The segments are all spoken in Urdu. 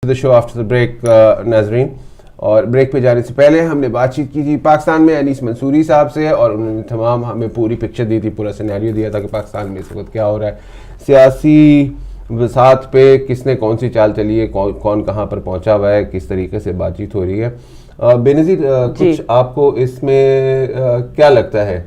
the show after the break, ناظرین. اور بریک پہ جانے سے پہلے ہم نے بات چیت کی تھی پاکستان میں انیس منصوری صاحب سے, اور انہوں نے تمام ہمیں پوری پکچر دی تھی, پورا سینیریو دیا تھا کہ پاکستان میں اس وقت کیا ہو رہا ہے, سیاسی وساط پہ کس نے کون سی چال چلی ہے, کون کہاں پر پہنچا ہوا ہے, کس طریقے سے بات چیت ہو رہی ہے. بے نظیر, کچھ آپ کو اس میں کیا لگتا ہے؟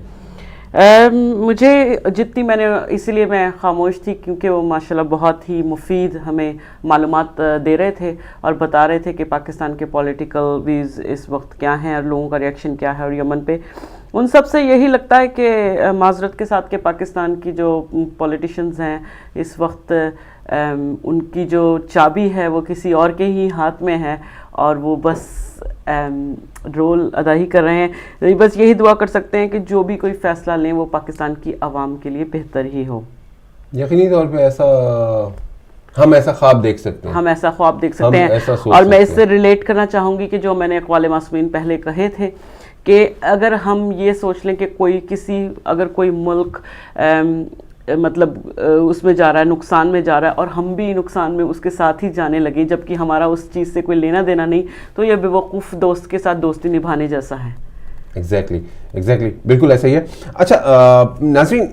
مجھے جتنی میں نے, اسی لیے میں خاموش تھی کیونکہ وہ ماشاءاللہ بہت ہی مفید ہمیں معلومات دے رہے تھے اور بتا رہے تھے کہ پاکستان کے پولیٹیکل ویز اس وقت کیا ہیں اور لوگوں کا ریئیکشن کیا ہے. اور یمن پہ ان سب سے یہی لگتا ہے کہ معذرت کے ساتھ کہ پاکستان کی جو پولیٹیشنز ہیں اس وقت ان کی جو چابی ہے وہ کسی اور کے ہی ہاتھ میں ہے اور وہ بس رول ادا ہی کر رہے ہیں. بس یہی دعا کر سکتے ہیں کہ جو بھی کوئی فیصلہ لیں وہ پاکستان کی عوام کے لیے بہتر ہی ہو. یقینی طور پہ ہم ایسا خواب دیکھ سکتے ہیں, ہم ایسا خواب دیکھ سکتے ہیں. اور میں اس سے ریلیٹ کرنا چاہوں گی کہ جو میں نے اقوال معصومین پہلے کہے تھے کہ اگر ہم یہ سوچ لیں کہ اگر کوئی ملک مطلب اس میں جا رہا ہے, نقصان میں جا رہا ہے, اور ہم بھی نقصان میں اس کے ساتھ ہی جانے لگے جبکہ ہمارا اس چیز سے کوئی لینا دینا نہیں, تو یہ بیوقوف دوست کے ساتھ دوستی نبھانے جیسا ہے. ایگزیکٹلی بالکل ایسا ہی ہے. اچھا ناظرین,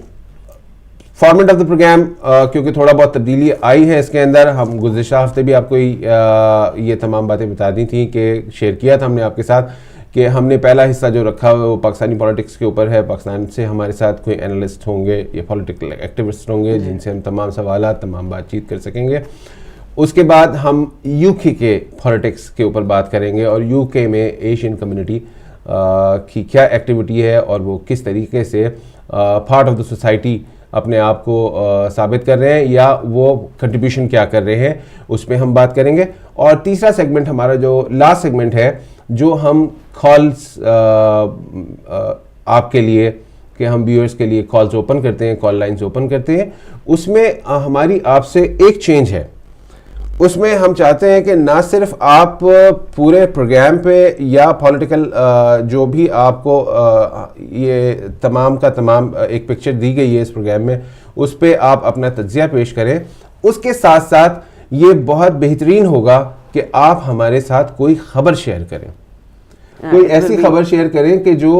فارمیٹ آف دا پروگرام کیونکہ تھوڑا بہت تبدیلی آئی ہے اس کے اندر, ہم گزشتہ ہفتے بھی آپ کو یہ تمام باتیں بتا دی تھیں کہ شیئر کیا تھا ہم نے آپ کے ساتھ کہ ہم نے پہلا حصہ جو رکھا ہوا ہے وہ پاکستانی پولیٹکس کے اوپر ہے. پاکستان سے ہمارے ساتھ کوئی انالسٹ ہوں گے یا پولیٹیکل ایکٹیوسٹ ہوں گے جن سے ہم تمام سوالات, تمام بات چیت کر سکیں گے. اس کے بعد ہم یو کے پولیٹکس کے اوپر بات کریں گے اور یو کے میں ایشین کمیونٹی کی کیا ایکٹیویٹی ہے اور وہ کس طریقے سے پارٹ آف دا سوسائٹی اپنے آپ کو ثابت کر رہے ہیں یا وہ کنٹریبیوشن کیا کر رہے ہیں, اس پہ ہم بات کریں گے. اور تیسرا سیگمنٹ ہمارا جو لاسٹ سیگمنٹ ہے جو ہم کالز آپ کے لیے کہ ہم ویورز کے لیے کالز اوپن کرتے ہیں, کال لائنز اوپن کرتے ہیں, اس میں ہماری آپ سے ایک چینج ہے. اس میں ہم چاہتے ہیں کہ نہ صرف آپ پورے پروگرام پہ یا پولیٹیکل جو بھی آپ کو یہ تمام کا تمام ایک پکچر دی گئی ہے اس پروگرام میں اس پہ آپ اپنا تجزیہ پیش کریں, اس کے ساتھ ساتھ یہ بہت بہترین ہوگا کہ آپ ہمارے ساتھ کوئی خبر شیئر کریں, کوئی ایسی خبر شیئر کریں کہ جو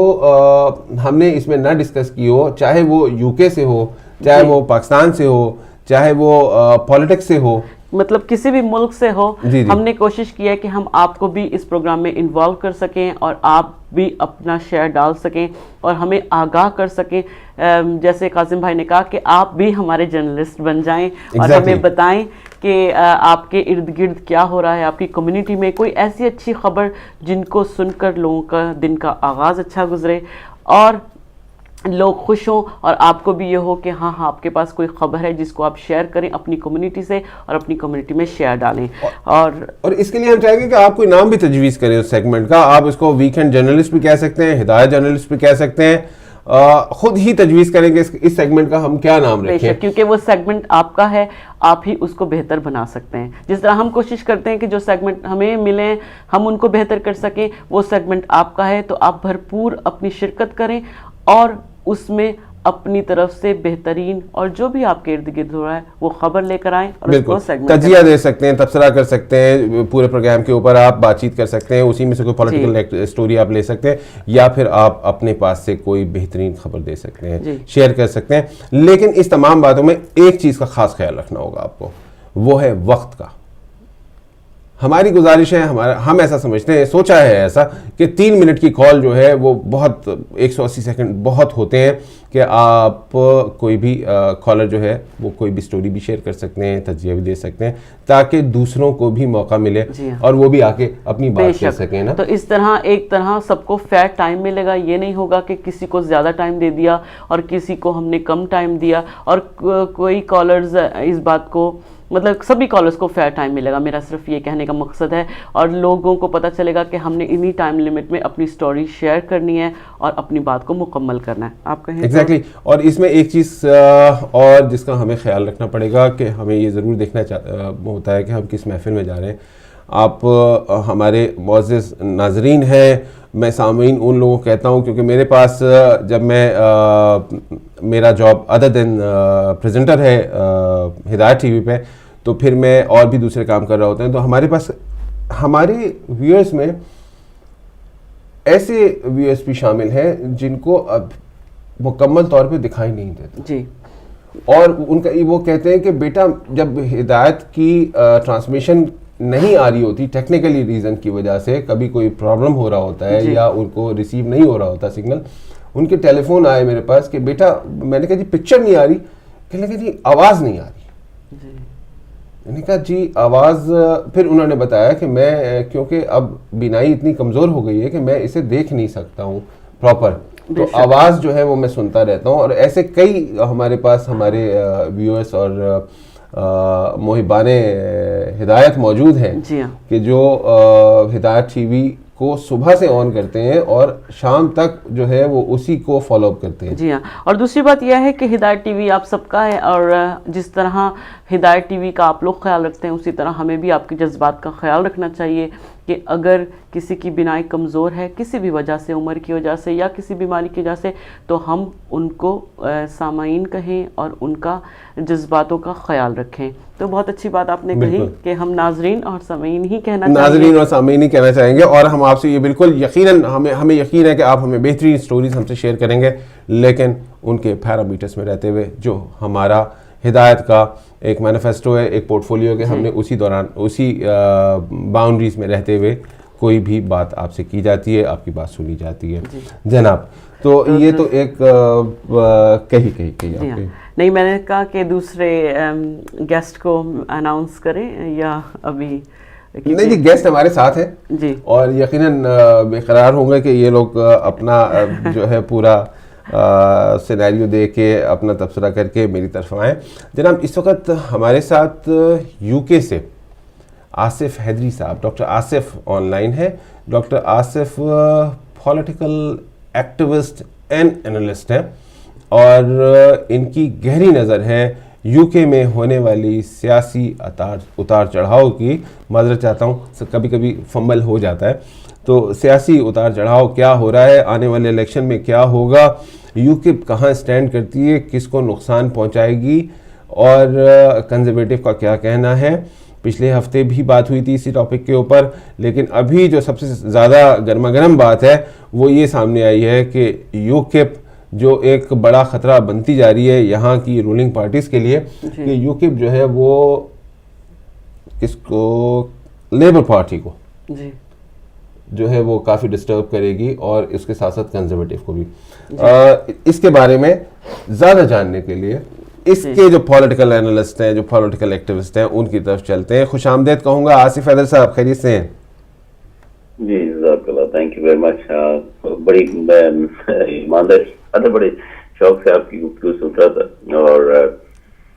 ہم نے اس میں نہ ڈسکس کی ہو, چاہے وہ یو کے سے ہو, چاہے وہ پاکستان سے ہو, چاہے وہ پولیٹکس سے ہو, مطلب کسی بھی ملک سے ہو. ہم نے کوشش کی ہے کہ ہم آپ کو بھی اس پروگرام میں انوالو کر سکیں اور آپ بھی اپنا شیئر ڈال سکیں اور ہمیں آگاہ کر سکیں. جیسے قاسم بھائی نے کہا کہ آپ بھی ہمارے جرنلسٹ بن جائیں اور ہمیں بتائیں کہ آپ کے ارد گرد کیا ہو رہا ہے, آپ کی کمیونٹی میں کوئی ایسی اچھی خبر جن کو سن کر لوگوں کا دن کا آغاز اچھا گزرے اور لوگ خوش ہوں اور آپ کو بھی یہ ہو کہ ہاں آپ کے پاس کوئی خبر ہے جس کو آپ شیئر کریں اپنی کمیونٹی سے اور اپنی کمیونٹی میں شیئر ڈالیں. اور اس کے لیے ہم چاہیں گے کہ آپ کوئی نام بھی تجویز کریں اس سیگمنٹ کا. آپ اس کو ویکینڈ جرنلسٹ بھی کہہ سکتے ہیں, ہدایت جرنلسٹ بھی کہہ سکتے ہیں, خود ہی تجویز کریں گے اس سیگمنٹ کا ہم کیا نام رکھیں, کیونکہ وہ سیگمنٹ آپ کا ہے, آپ ہی اس کو بہتر بنا سکتے ہیں. جس طرح ہم کوشش کرتے ہیں کہ جو سیگمنٹ ہمیں ملیں ہم ان کو بہتر کر سکیں, وہ سیگمنٹ آپ کا ہے تو آپ بھرپور اپنی شرکت کریں اور اس میں اپنی طرف سے بہترین اور جو بھی آپ کے ارد گرد ہو رہا ہے وہ خبر لے کر آئیں اور اس کو سیگمنٹ تجزیہ دے سکتے ہیں, تبصرہ کر سکتے ہیں, پورے پروگرام کے اوپر آپ بات چیت کر سکتے ہیں, اسی میں سے کوئی پولیٹیکل سٹوری آپ لے سکتے ہیں یا پھر آپ اپنے پاس سے کوئی بہترین خبر دے سکتے ہیں, شیئر کر سکتے ہیں. لیکن اس تمام باتوں میں ایک چیز کا خاص خیال رکھنا ہوگا آپ کو, وہ ہے وقت کا. ہماری گزارش ہے, ہم ایسا سمجھتے ہیں, سوچا ہے ایسا کہ 3 منٹ کی کال جو ہے وہ بہت 180 سیکنڈ بہت ہوتے ہیں کہ آپ کوئی بھی کالر جو ہے وہ کوئی بھی سٹوری بھی شیئر کر سکتے ہیں, تجزیہ بھی دے سکتے ہیں تاکہ دوسروں کو بھی موقع ملے اور وہ بھی آ کے اپنی بات کر سکیں نا. تو اس طرح ایک طرح سب کو فیئر ٹائم ملے گا. یہ نہیں ہوگا کہ کسی کو زیادہ ٹائم دے دیا اور کسی کو ہم نے کم ٹائم دیا اور کوئی کالرز اس بات کو مطلب سبھی کالرز کو فیئر ٹائم ملے گا. میرا صرف یہ کہنے کا مقصد ہے اور لوگوں کو پتہ چلے گا کہ ہم نے انہی ٹائم لمٹ میں اپنی سٹوری شیئر کرنی ہے اور اپنی بات کو مکمل کرنا ہے. آپ کہیں ایگزیکٹلی. اور اس میں ایک چیز اور جس کا ہمیں خیال رکھنا پڑے گا کہ ہمیں یہ ضرور دیکھنا ہوتا ہے کہ ہم کس محفل میں جا رہے ہیں. آپ ہمارے معزز ناظرین ہیں, میں سامعین ان لوگوں کو کہتا ہوں کیونکہ میرے پاس جب میں میرا جاب ادر دین پریزنٹر ہے ہدایت ٹی وی پہ, تو پھر میں اور بھی دوسرے کام کر رہا ہوتا ہوں. تو ہمارے پاس ہمارے ویورز میں ایسے ویورز بھی شامل ہیں جن کو اب مکمل طور پہ دکھائی نہیں دیتا جی, اور ان کا وہ کہتے ہیں کہ بیٹا جب ہدایت کی ٹرانسمیشن نہیں آ رہی ہوتی ٹیکنیکلی ریزن کی وجہ سے, کبھی کوئی پرابلم ہو رہا ہوتا ہے یا ان کو ریسیو نہیں ہو رہا ہوتا سگنل, ان کے ٹیلی فون آئے میرے پاس کہ بیٹا, میں نے کہا جی پکچر نہیں آ رہی, کہنے لگے جی آواز نہیں آ رہی. میں نے کہا جی آواز, پھر انہوں نے بتایا کہ میں کیونکہ اب بینائی اتنی کمزور ہو گئی ہے کہ میں اسے دیکھ نہیں سکتا ہوں پراپر, تو آواز جو ہے وہ میں سنتا رہتا ہوں. اور ایسے کئی ہمارے پاس ہمارے ویورز اور محبان ہدایت موجود ہیں کہ جو ہدایت ٹی وی کو صبح سے آن کرتے ہیں اور شام تک جو ہے وہ اسی کو فالو اپ کرتے ہیں. جی ہاں, اور دوسری بات یہ ہے کہ ہدایت ٹی وی آپ سب کا ہے, اور جس طرح ہدایت ٹی وی کا آپ لوگ خیال رکھتے ہیں اسی طرح ہمیں بھی آپ کے جذبات کا خیال رکھنا چاہیے کہ اگر کسی کی بینائی کمزور ہے کسی بھی وجہ سے, عمر کی وجہ سے یا کسی بیماری کی وجہ سے, تو ہم ان کو سامعین کہیں اور ان کا جذباتوں کا خیال رکھیں. تو بہت اچھی بات آپ نے کہی کہ ہم ناظرین اور سامعین ہی کہنا چاہیں گے, ناظرین اور سامعین ہی کہنا چاہیں گے. اور ہم آپ سے یہ بالکل یقیناً ہمیں یقین ہے کہ آپ ہمیں بہترین سٹوریز ہم سے شیئر کریں گے, لیکن ان کے پیرامیٹرز میں رہتے ہوئے جو ہمارا ہدایت کا ایک مینیفیسٹو ہے, ایک پورٹ فولیو کہ ہم نے اسی دوران اسی باؤنڈریز میں رہتے ہوئے کوئی بھی بات آپ سے کی جاتی ہے, آپ کی بات سنی جاتی ہے. جناب, تو یہ تو ایک کہی آپ کے. نہیں, میں نے کہا کہ دوسرے گیسٹ کو اناؤنس کریں یا ابھی نہیں جی, گیسٹ ہمارے ساتھ ہیں جی, اور یقیناً بے قرار ہوں گے کہ یہ لوگ اپنا جو ہے پورا سینیریو دے کے اپنا تبصرہ کر کے میری طرف آئیں. جناب, اس وقت ہمارے ساتھ یو کے سے آصف حیدری صاحب, ڈاکٹر آصف آن لائن ہے. Doctor Asif political activist and analyst ہیں اور ان کی گہری نظر ہے یو کے میں ہونے والی سیاسی اتار چڑھاؤ کی. معذرت چاہتا ہوں, کبھی کبھی فمبل ہو جاتا ہے. تو سیاسی اتار چڑھاؤ کیا ہو رہا ہے, آنے والے الیکشن میں کیا ہوگا, یو کے کہاں سٹینڈ کرتی ہے, کس کو نقصان پہنچائے گی, اور کنزرویٹو کا کیا کہنا ہے. پچھلے ہفتے بھی بات ہوئی تھی اسی ٹاپک کے اوپر, لیکن ابھی جو سب سے زیادہ گرما گرم بات ہے وہ یہ سامنے آئی ہے کہ یو کپ جو ایک بڑا خطرہ بنتی جا رہی ہے یہاں کی رولنگ پارٹیز کے لیے, کہ یو کپ جو ہے وہ کس کو, لیبر پارٹی کو جو ہے وہ کافی ڈسٹرب کرے گی, اور اس کے ساتھ ساتھ کنزرویٹو کو بھی. اس کے بارے میں زیادہ جاننے کے لیے اس کے جو پولیٹیکل اینالسٹ ہیں, جو پولیٹیکل ایکٹیوسٹ ہیں, ان کی طرف چلتے ہیں. خوش آمدید کہوں گا آصف حیدر صاحب, خیریت سے ہیں؟ جی جزاک اللہ, تھینک یو ویری مچ. بڑی ایماندار بڑے شوق سے آپ کی گفتگو سن رہا تھا, اور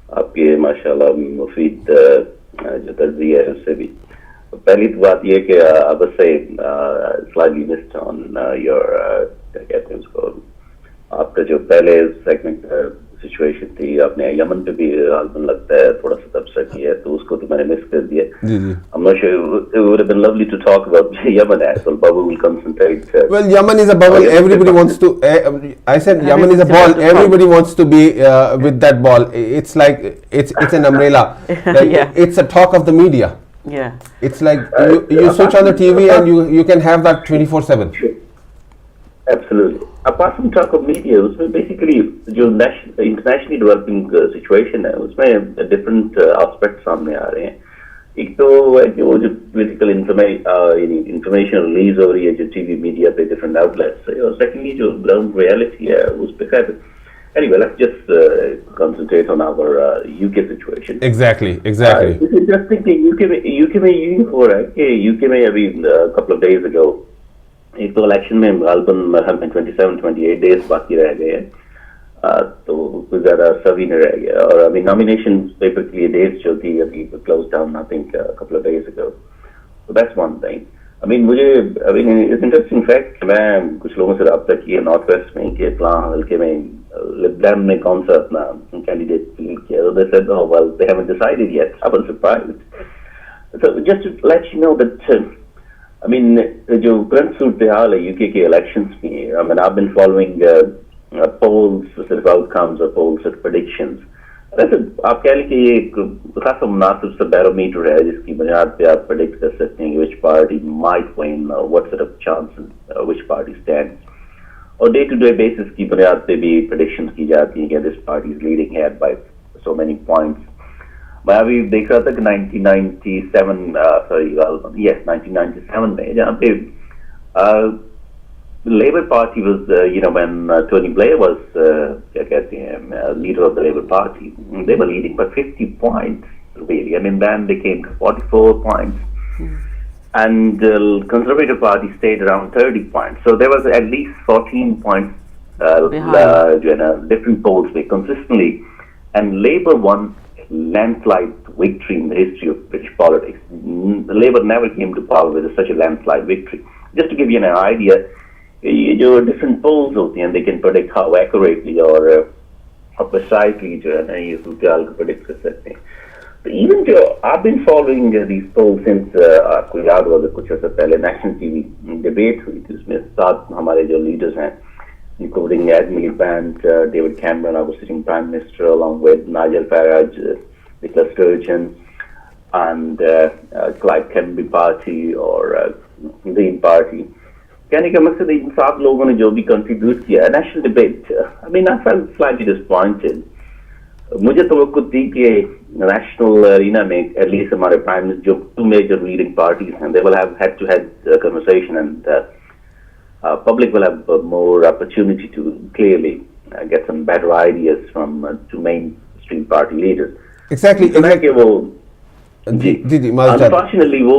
آپ کے ماشاء اللہ مفید جو تجزیہ ہے اس سے بھی. پہلی تو بات یہ کہ اب سے سلائٹلی مسڈ آن یور کیا کہتے ہیں اس کو, آپ کا جو پہلے سیگمنٹ سچویشن تھی, آپ نے یمن پہ بھی غالباً لگتا ہے تھوڑا سا تبصرہ کیا ہے, تو اس کو تو میں نے مس کر دیا. I'm not sure it would have been lovely to talk about Yemen as well, but we will concentrate. Well, Yemen is a bubble. Everybody wants to. I said Yemen is a ball. Everybody wants to be with that ball. It's like it's an umbrella. Like, it's a talk of the media. Yeah. It's like you switch on the TV and you can have that 24/7. Absolutely. Apart from talk of media, اس میں بیسیکلی جو انٹرنیشنلی ڈیولپنگ سچویشن ہے اس میں ڈفرنٹ آسپیکٹ سامنے آ رہے ہیں. ایک تو جو پولیٹیکل انفارمیشن ریلیز ہو رہی ہے جو ٹی وی میڈیا پہ ڈفرنٹ آؤٹ لیٹ سے, اور سیکنڈلی جو گراؤنڈ ریالٹی ہے اس پہ خیر. Anyway, let's just concentrate on our UK situation. Exactly. It's interesting کہ UK میں یہ ہو رہا ہے کہ UK میں ابھی couple of days ago ایک تو الیکشن میں غالباً مرحل میں 27-28 days باقی رہ گئے ہیں, تو کچھ زیادہ عرصہ بھی نہیں رہ گیا. اور ابھی نامینیشن پیپر کے لیے ڈیٹس جو تھی ابھی close down I think couple of days ago. So that's one thing. مجھے ابھی انٹرسٹنگ فیکٹ, میں کچھ لوگوں سے رابطہ کیا نارتھ ویسٹ میں کہ فلاں حلقے میں لبنان نے کون سا اپنا کینڈیڈیٹ سلیکٹ کیا. They said, oh well, they haven't decided yet. I was surprised. So just to let you know that جو کرنٹ صورتحال ہے یو کے الیکشنس میں, I've been following polls, sort of outcomes of polls, sort of predictions. ویسے آپ کہہ لیں کہ یہ ایک خاصا مناسب سا بیرومیٹر ہے جس کی بنیاد پہ آپ پریڈکٹ کر سکتے ہیں کہ which party might win what sort of chances which party stand, اور ڈے ٹو ڈے بیسس کی بنیاد پہ بھی پریڈکشن کی جاتی ہیں کہ this party is leading head by so many points. میں ابھی دیکھ رہا تھا کہ 1997 میں جہاں پہ Labour Party was, when Tony Blair was, leader of the Labour Party, they were leading by 50 points, really. I mean, then they came to 44 points. And the Conservative Party stayed around 30 points. So there was at least 14 points, different polls were consistently. And Labour won landslide victory in the history of British politics. Labour never came to power with such a landslide victory. Just to give you an idea, یہ جو ڈفرینٹ پولز ہوتی ہیں they can predict how accurately اور how precisely جو ہے نا یہ صورتحال کو predict کر سکتے ہیں. تو ایون جو I've been following these polls since آپ کو یاد ہوگا کچھ عرصہ پہلے نیشنل ٹی وی ڈبیٹ ہوئی تھی, اس میں 7 ہمارے جو لیڈرز ہیں including Ed Miliband, David Cameron, I was sitting Prime Minister along with Nigel Farage, Nicola Sturgeon and Clyde Kennedy Party or Green Party. کہنے کا مقصد ان 7 لوگوں نے جو بھی کنٹریبیوٹ کیا national debate, I mean I felt slightly disappointed. مجھے توقع تھی کہ نیشنل ارینا میں ایٹ لیسٹ ہمارے پرائم منسٹر جو 2 میجر لیڈنگ پارٹیز ہیں they will have head to head conversation and public will have more opportunity to clearly get some better ideas from 2 mainstream party leaders. Exactly. کہ وہ unfortunately وہ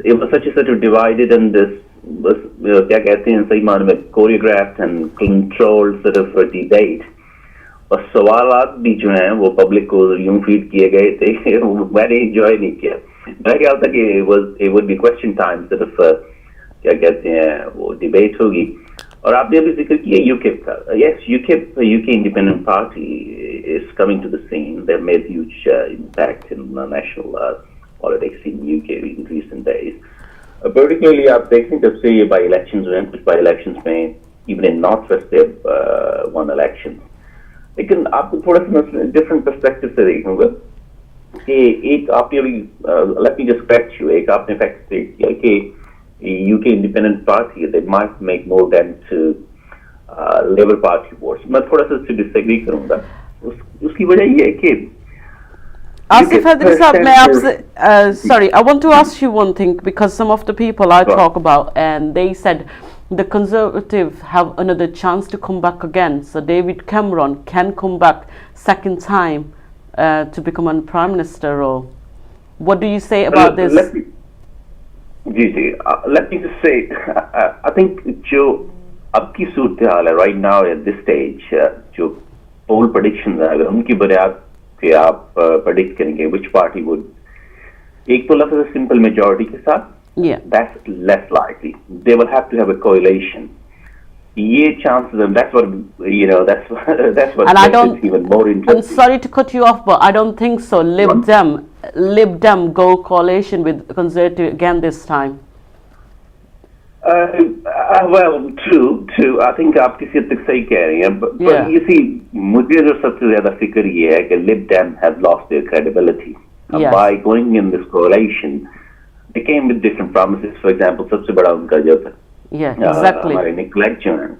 it was such a divided and this بس کیا کہتے ہیں صحیح معنی میں choreographed and controlled sort of debate, اور سوالات بھی جو ہیں وہ پبلک کو یوں فیڈ کیے گئے تھے میں نے انجوائے نہیں کیا. میرا خیال تھا کہ it would be question time sort of کیا کہتے ہیں وہ ڈیبیٹ ہوگی. اور آپ نے ابھی ذکر کیا UKIP کا. Yes, UK Independent Party is coming to the scene. They've made huge impact in national politics in UK in recent days. Particularly آپ دیکھیں جب سے یہ بائی الیکشنز ہوئے ہیں, کچھ بائی الیکشنز میں even in north west one election, لیکن آپ کو تھوڑا سا ڈفرنٹ پرسپیکٹو سے دیکھوں گا کہ ایک آپ نے ابھی let me just correct you, ایک آپ نے فیکٹ اسٹیٹ کیا کہ UK independent party they might make more than to Labour Party votes. میں تھوڑا سا اس سے ڈس ایگری کروں گا. اس کی وجہ یہ ہے کہ Asif Hadri Saab, may I ask, sorry, I want to ask you one thing because some of the people I talk about and they said the Conservatives have another chance to come back again. So David Cameron can come back second time to become a Prime Minister role. What do you say about this? Let me just say, I think جو اب کی صورتحال ہے right now at this stage, جو poll predictions ہیں اگر ان کی بنیاد کہ آپ پریڈکٹ کریں گے which party would, ایک تو لفظ سمپل میجورٹی کے ساتھ, that's less likely. They will have to have a coalition. یہ chances, and that's what that's what makes it even more interesting. I'm sorry to cut you off, but I don't think so. Lib Dem go coalition with Conservative again this time. Well, true. I think آپ کسی حد تک صحیح کہہ رہی ہیں, but you see, مجھے جو سب سے زیادہ فکر یہ ہے کہ Lib Dem have lost their credibility. By going in this coalition, they came with different promises. For example, سب سے بڑا ان کا جو ہمارے نیکلیکٹ جو ہیں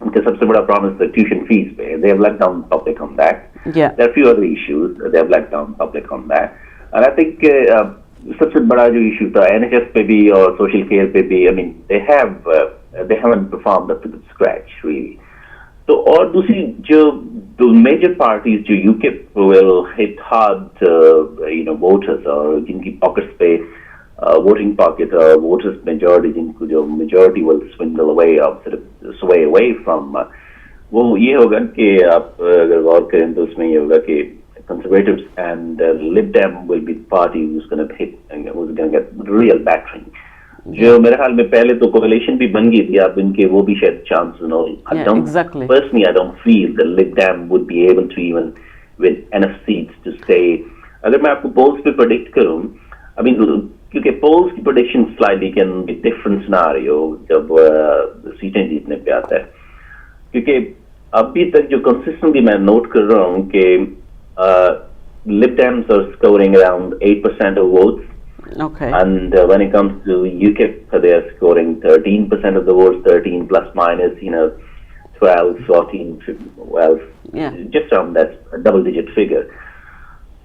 ان کا سب سے بڑا promise تھا ٹیوشن فیس پہ. They have let down public on that. There are a few other issues. They have let down public on that. And I think سب سے بڑا جو ایشو تھا NHS پہ بھی اور سوشل کیئر پہ بھی, I mean they haven't performed up to the scratch really. تو اور دوسری جو میجر پارٹیز جو UKIP will hit hard voters اور جن کی پاکٹس پہ ووٹنگ پاکٹ ووٹرز میجورٹی جن کو جو majority will swindle away or sort of sway away from, وہ یہ ہوگا کہ آپ اگر غور کریں تو اس میں یہ ہوگا کہ Conservatives and Lib Dem will be the party who's going to get real battering. جو میرے خیال میں پہلے تو کولیشن بھی بن گئی تھی, اب ان کے وہ بھی شاید چانس نہ ہو. Personally, I don't feel that Lib Dem would be able to even win enough seats to say. اگر میں آپ کو polls پہ predict کروں, I mean کیونکہ polls کی prediction slightly can be different scenario جب سیٹیں جیتنے پہ آتا ہے, کیونکہ ابھی تک جو کنسسٹنٹلی میں نوٹ کر رہا ہوں کہ Lib Dems are scoring around 8% of votes. Okay. And when it comes to UKIP, they are scoring 13% of the votes, 13 plus minus, 12, 14, 12, just around that double-digit figure.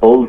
polls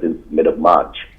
since mid of March,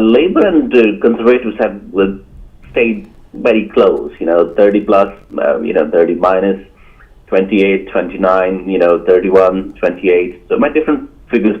Labour and Conservatives have stayed very close, 30 plus, 30 minus, 28, 29, 31, 28. So my different figures,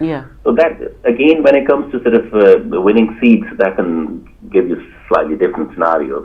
Yeah. So that, again, when it comes to sort of winning seats, that can give you slightly different scenarios.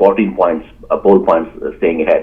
14 points, poll points staying ahead.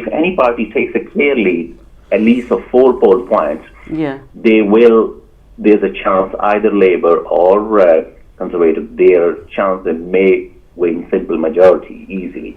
if any party takes a clear lead, at least of 4 poll points, there's a chance either Labour or Conservative, their chance they may win simple majority easily.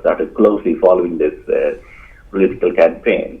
started closely following this political campaign,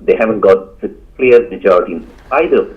they haven't got the clear majority in either of the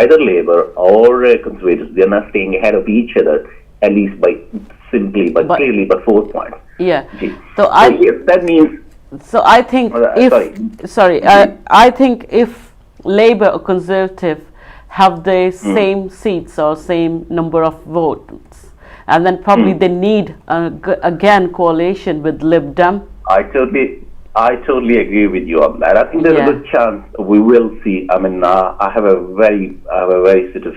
either Labour or Conservatives, they're not staying ahead of each other, at least by simply, but clearly, but 4 points. Yeah. So yes, that means. So I think I think if Labour or Conservative have the same seats or same number of votes, and then probably they need again coalition with Lib Dem. I totally agree with you on that. I think there's a good chance we will see. I mean, I have a very sort of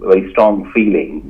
very strong feeling,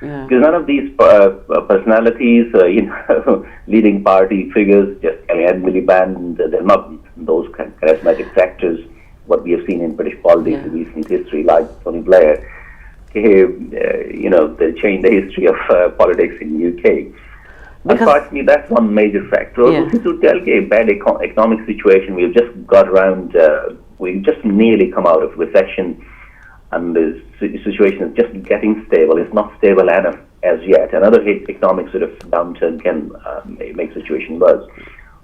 Because none of these personalities, leading party figures, just Kellyanne Miliband, they're not those kind of charismatic factors what we have seen in British politics in recent history, like Tony Blair. They changed the history of politics in UK. Unfortunately, that's one major factor. Also, to tell a bad economic situation, we've just got around, we've just nearly come out of recession, and the situation is just getting stable. It's not stable enough as yet. Another economic sort of downturn can make the situation worse.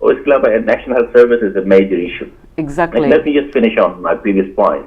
National Health Service is a major issue. Exactly. Let me just finish on my previous point.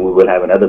we will have another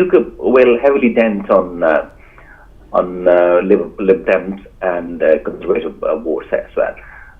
UKIP will heavily dent on Lib Dems and Conservative votes as well.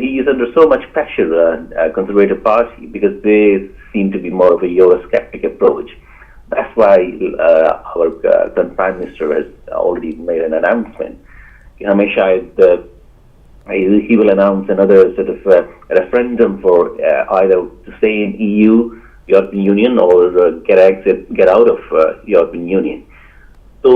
he is under so much pressure, Conservative Party, because they seem to be more of a Eurosceptic approach. That's why our current Prime Minister has already made an announcement. He will announce another sort of referendum for either to stay in EU, European Union, or get out of European Union. So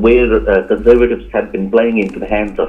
where Conservatives have been playing into the hands of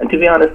And to be honest,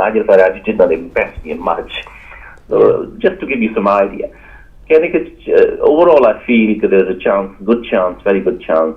Nigel Farage did not impress me much. So just to give you some idea, overall I feel that there's a chance, good chance, very good chance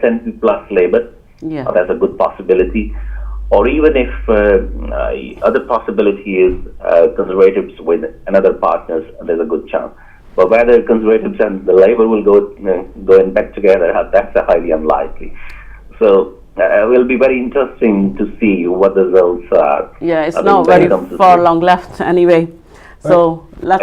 SNP plus Labour, that's a good possibility. Or even if other possibility is Conservatives with another partners, there's a good chance. But whether Conservatives and the Labour will go in back together, that's highly unlikely. So it will be very interesting to see what the results are. Yeah, it's not very far long left anyway. So let's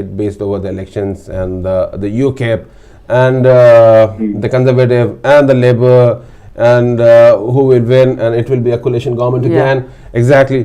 it based over the elections and the UKIP and the Conservative and the Labour and who will win and it will be a coalition government again. Exactly.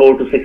4 to 6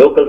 Local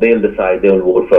they'll decide, they will vote for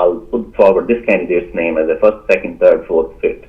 I'll put forward this candidate's name as a first, second, third, fourth, fifth,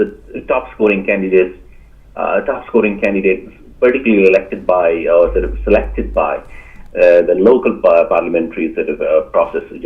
the top scoring candidates particularly elected by or sort of selected by the local parliamentary sort of process,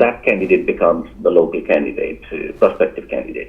That candidate becomes the local candidate, prospective candidate.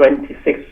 26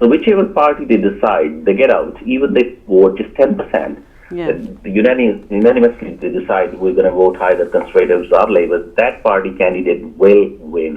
So whichever party they decide, they get out. Even they vote just 10%. Yeah. Unanimously they decide we're going to vote either Conservatives or Labour. That party candidate will win.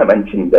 I mentioned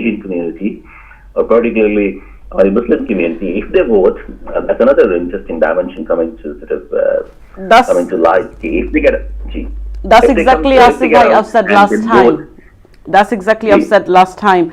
Asian community or particularly or the Muslim community, if they vote, that's another interesting dimension coming to sort of coming to light. If they get, that's exactly I've said last time. That's exactly I've said last time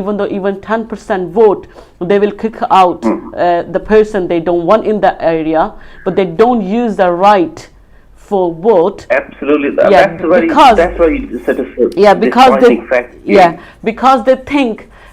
even 10% vote they will kick out the person they don't want in the area, but they don't use the right for vote. Absolutely, yeah, that's very sort of because they think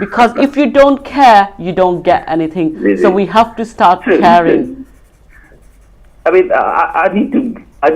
because if you don't care you don't get anything. So we have to start caring. I mean, I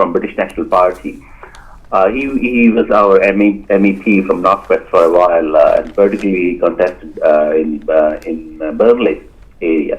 from British National Party, he was our MEP from Northwest for a while and particularly contested in Burnley area.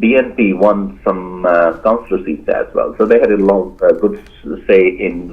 BNP won some councillor seats as well, so they had a good say in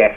guess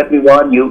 let me warn you,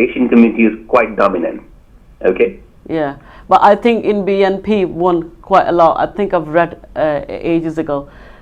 Asian community is quite dominant. Okay. Yeah, but I think in BNP won quite a lot. I think I've read ages ago.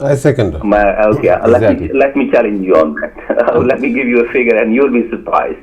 I second. Okay. Exactly. Let me challenge you on that. Let me give you a figure and you'll be surprised.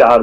4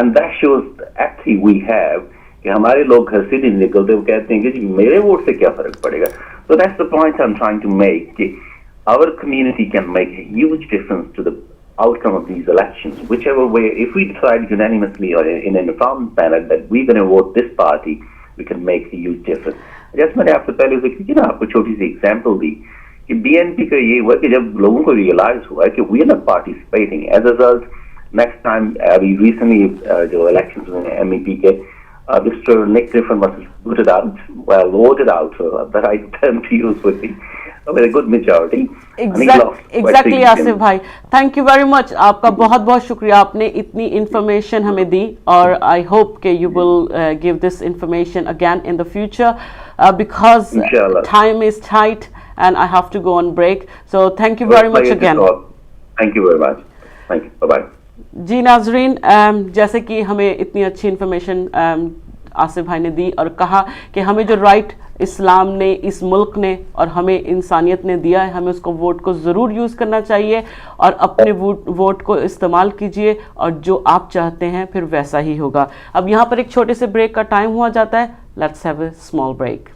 And that shows actually we have کہ ہمارے لوگ گھر سے نہیں نکلتے, وہ کہتے ہیں کہ جی میرے ووٹ سے کیا فرق پڑے گا. So that's the point I'm trying to make, کہ our community can make a huge difference to the outcome of these elections, whichever way. If we decide unanimously or in an informed manner that we're going to vote this party, we can make a huge difference. جیسے میں نے آپ سے پہلے ذکر کیا نا, آپ کو چھوٹی سی ایگزامپل دی کہ بی این پی کا یہ ہوا کہ جب لوگوں کو ریئلائز ہوا کہ we are not participating, as a result next time ابھی ریسنٹلی جو الیکشنز ہوئے ہیں ایم ای پی کے, Mr. Nick Griffin was voted out, but I tend to use with a good majority. Exactly, Asif بھائی, thank you very much. آپ کا بہت بہت شکریہ, آپ نے اتنی انفارمیشن ہمیں دی, اور I hope کہ you will give this information again in the future, because time is tight and I have to go on break. So thank you very much again. Thank you very much. Thank you. Bye-bye. جی ناظرین, جیسے کہ ہمیں اتنی اچھی انفارمیشن آصف بھائی نے دی, اور کہا کہ ہمیں جو رائٹ اسلام نے, اس ملک نے اور ہمیں انسانیت نے دیا ہے, ہمیں اس کو ووٹ کو ضرور یوز کرنا چاہیے, اور اپنے ووٹ کو استعمال کیجئے, اور جو آپ چاہتے ہیں پھر ویسا ہی ہوگا. اب یہاں پر ایک چھوٹے سے بریک کا ٹائم ہوا جاتا ہے. Let's have a small break.